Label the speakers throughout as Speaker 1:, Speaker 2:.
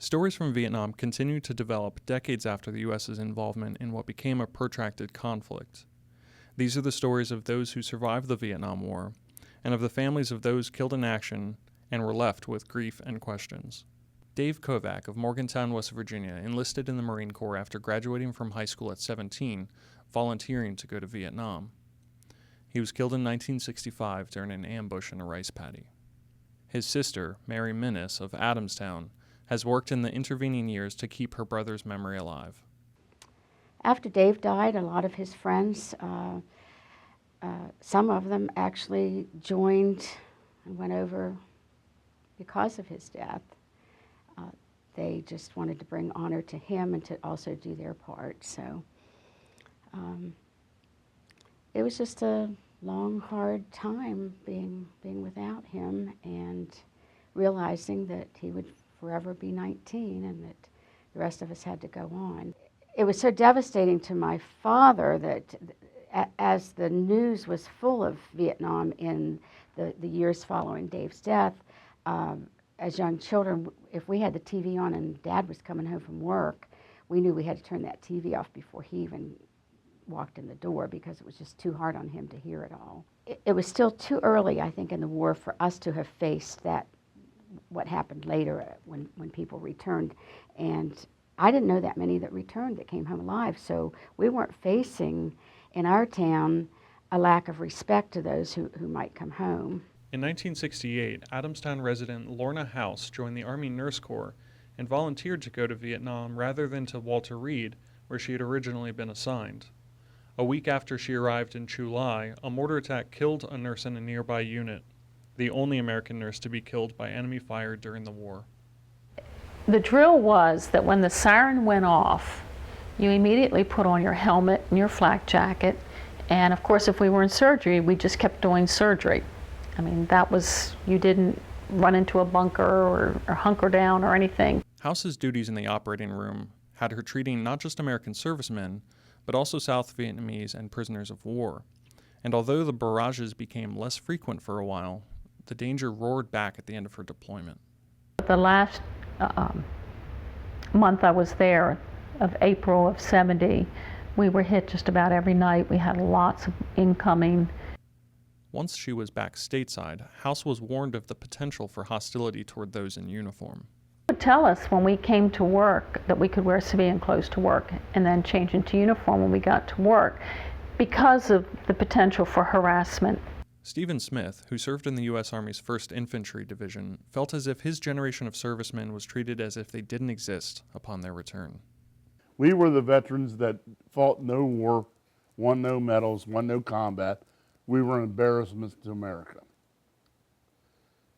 Speaker 1: Stories from Vietnam continued to develop decades after the U.S.'s involvement in what became a protracted conflict. These are the stories of those who survived the Vietnam War, and of the families of those killed in action and were left with grief and questions. Dave Kovac of Morgantown, West Virginia, enlisted in the Marine Corps after graduating from high school at 17, volunteering to go to Vietnam. He was killed in 1965 during an ambush in a rice paddy. His sister, Mary Minnis of Adamstown, has worked in the intervening years to keep her brother's memory alive.
Speaker 2: After Dave died, a lot of his friends, some of them actually joined and went over because of his death. They just wanted to bring honor to him and to also do their part. So it was just a long, hard time being without him and realizing that he would forever be 19 and that the rest of us had to go on. It was so devastating to my father that as the news was full of Vietnam in the years following Dave's death, as young children, if we had the TV on and Dad was coming home from work, we knew we had to turn that TV off before he even walked in the door because it was just too hard on him to hear it all. It was still too early, I think, in the war for us to have faced that, what happened later when people returned. And I didn't know that many that returned that came home alive, so we weren't facing in our town a lack of respect to those who might come home.
Speaker 1: In 1968, Adamstown resident Lorraine House joined the Army Nurse Corps and volunteered to go to Vietnam rather than to Walter Reed, where she had originally been assigned. A week after she arrived in Chu Lai, a mortar attack killed a nurse in a nearby unit, the only American nurse to be killed by enemy fire during the war.
Speaker 3: The drill was that when the siren went off, you immediately put on your helmet and your flak jacket, and of course if we were in surgery, we just kept doing surgery. I mean, that was, you didn't run into a bunker or hunker down or anything.
Speaker 1: House's duties in the operating room had her treating not just American servicemen, but also South Vietnamese and prisoners of war. And although the barrages became less frequent for a while, the danger roared back at the end of her deployment.
Speaker 3: The last month I was there, of April of '70, we were hit just about every night. We had lots of incoming.
Speaker 1: Once she was back stateside, House was warned of the potential for hostility toward those in uniform.
Speaker 3: They would tell us when we came to work that we could wear civilian clothes to work and then change into uniform when we got to work because of the potential for harassment.
Speaker 1: Stephen Smith, who served in the U.S. Army's 1st Infantry Division, felt as if his generation of servicemen was treated as if they didn't exist upon their return.
Speaker 4: We were the veterans that fought no war, won no medals, won no combat. We were an embarrassment to America.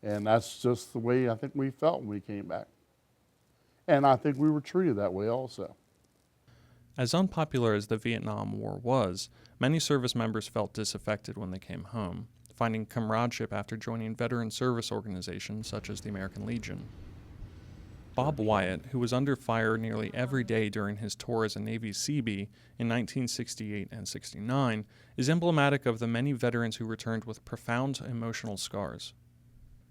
Speaker 4: And that's just the way I think we felt when we came back. And I think we were treated that way also.
Speaker 1: As unpopular as the Vietnam War was, many service members felt disaffected when they came home, finding comradeship after joining veteran service organizations such as the American Legion. Bob Wyatt, who was under fire nearly every day during his tour as a Navy Seabee in 1968 and 69, is emblematic of the many veterans who returned with profound emotional scars.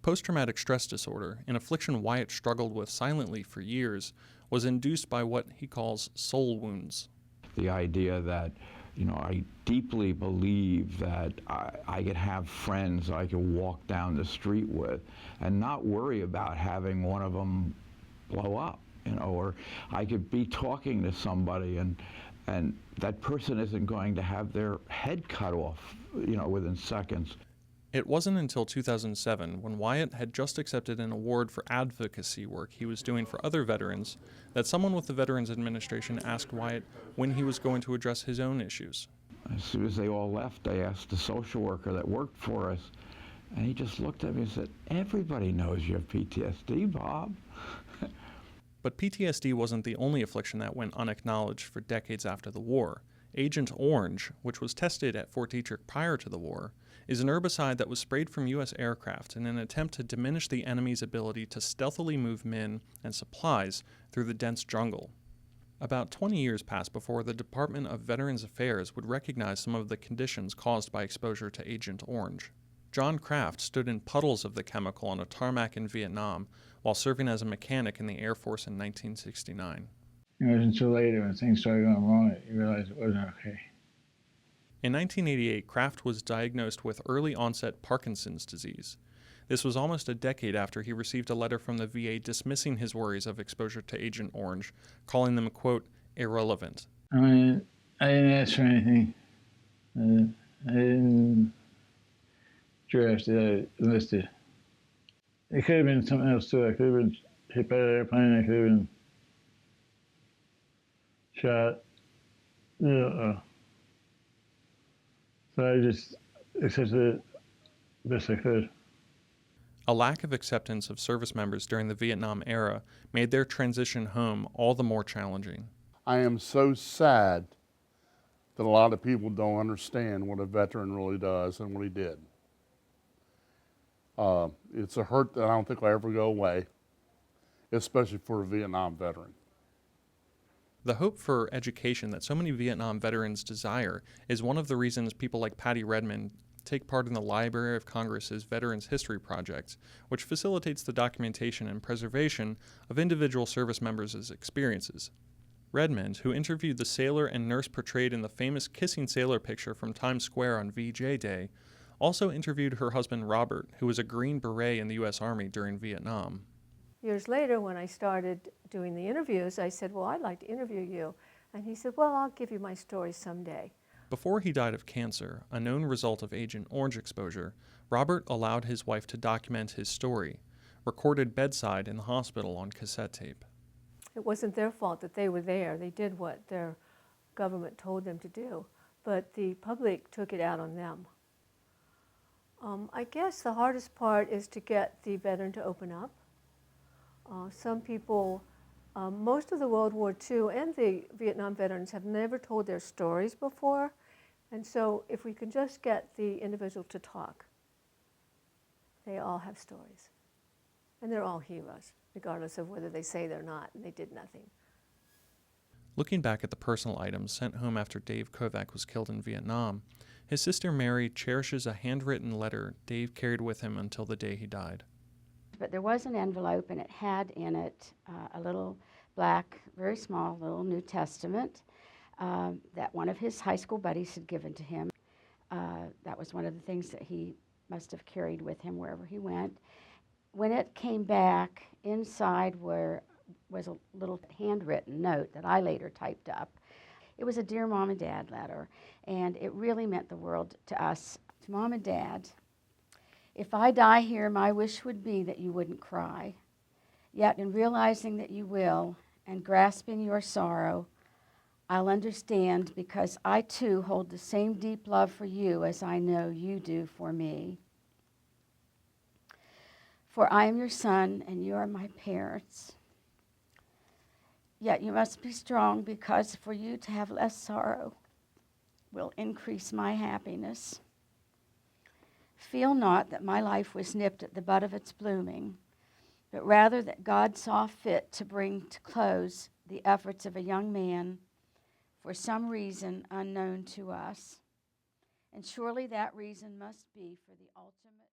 Speaker 1: Post-traumatic stress disorder, an affliction Wyatt struggled with silently for years, was induced by what he calls soul wounds.
Speaker 5: The idea that, I deeply believe that I could have friends I could walk down the street with and not worry about having one of them blow up, or I could be talking to somebody and that person isn't going to have their head cut off, within seconds.
Speaker 1: It wasn't until 2007, when Wyatt had just accepted an award for advocacy work he was doing for other veterans, that someone with the Veterans Administration asked Wyatt when he was going to address his own issues.
Speaker 5: As soon as they all left, I asked the social worker that worked for us, and he just looked at me and said, "Everybody knows you have PTSD, Bob."
Speaker 1: But PTSD wasn't the only affliction that went unacknowledged for decades after the war. Agent Orange, which was tested at Fort Detrick prior to the war, is an herbicide that was sprayed from U.S. aircraft in an attempt to diminish the enemy's ability to stealthily move men and supplies through the dense jungle. About 20 years passed before the Department of Veterans Affairs would recognize some of the conditions caused by exposure to Agent Orange. John Kraft stood in puddles of the chemical on a tarmac in Vietnam while serving as a mechanic in the Air Force in 1969.
Speaker 6: It wasn't until later when things started going wrong that you realized it wasn't okay.
Speaker 1: In 1988, Kraft was diagnosed with early-onset Parkinson's disease. This was almost a decade after he received a letter from the VA dismissing his worries of exposure to Agent Orange, calling them, quote, irrelevant.
Speaker 6: I mean, I didn't ask for anything. I didn't draft it, I enlisted. It could have been something else too. I could have been hit by an airplane, I could have been shot. So I just accepted it best I could.
Speaker 1: A lack of acceptance of service members during the Vietnam era made their transition home all the more challenging.
Speaker 4: I am so sad that a lot of people don't understand what a veteran really does and what he did. It's a hurt that I don't think will ever go away, especially for a Vietnam veteran.
Speaker 1: The hope for education that so many Vietnam veterans desire is one of the reasons people like Patty Redmond take part in the Library of Congress's Veterans History Project, which facilitates the documentation and preservation of individual service members' experiences. Redmond, who interviewed the sailor and nurse portrayed in the famous kissing sailor picture from Times Square on VJ Day, also interviewed her husband Robert, who was a Green Beret in the U.S. Army during Vietnam.
Speaker 7: Years later, when I started doing the interviews, I said, well, I'd like to interview you. And he said, well, I'll give you my story someday.
Speaker 1: Before he died of cancer, a known result of Agent Orange exposure, Robert allowed his wife to document his story, recorded bedside in the hospital on cassette tape.
Speaker 7: It wasn't their fault that they were there. They did what their government told them to do, but the public took it out on them. I guess the hardest part is to get the veteran to open up. Some people, most of the World War II and the Vietnam veterans have never told their stories before, and so if we can just get the individual to talk, they all have stories. And they're all heroes, regardless of whether they say they're not, and they did nothing.
Speaker 1: Looking back at the personal items sent home after Dave Kovac was killed in Vietnam, his sister Mary cherishes a handwritten letter Dave carried with him until the day he died.
Speaker 2: But there was an envelope, and it had in it a little black, very small little New Testament that one of his high school buddies had given to him. That was one of the things that he must have carried with him wherever he went. When it came back, inside was a little handwritten note that I later typed up. It was a Dear Mom and Dad letter, and it really meant the world to us. To Mom and Dad, if I die here, my wish would be that you wouldn't cry. Yet in realizing that you will, and grasping your sorrow, I'll understand, because I too hold the same deep love for you as I know you do for me. For I am your son, and you are my parents. Yet you must be strong, because for you to have less sorrow will increase my happiness. Feel not that my life was nipped at the bud of its blooming, but rather that God saw fit to bring to close the efforts of a young man for some reason unknown to us. And surely that reason must be for the ultimate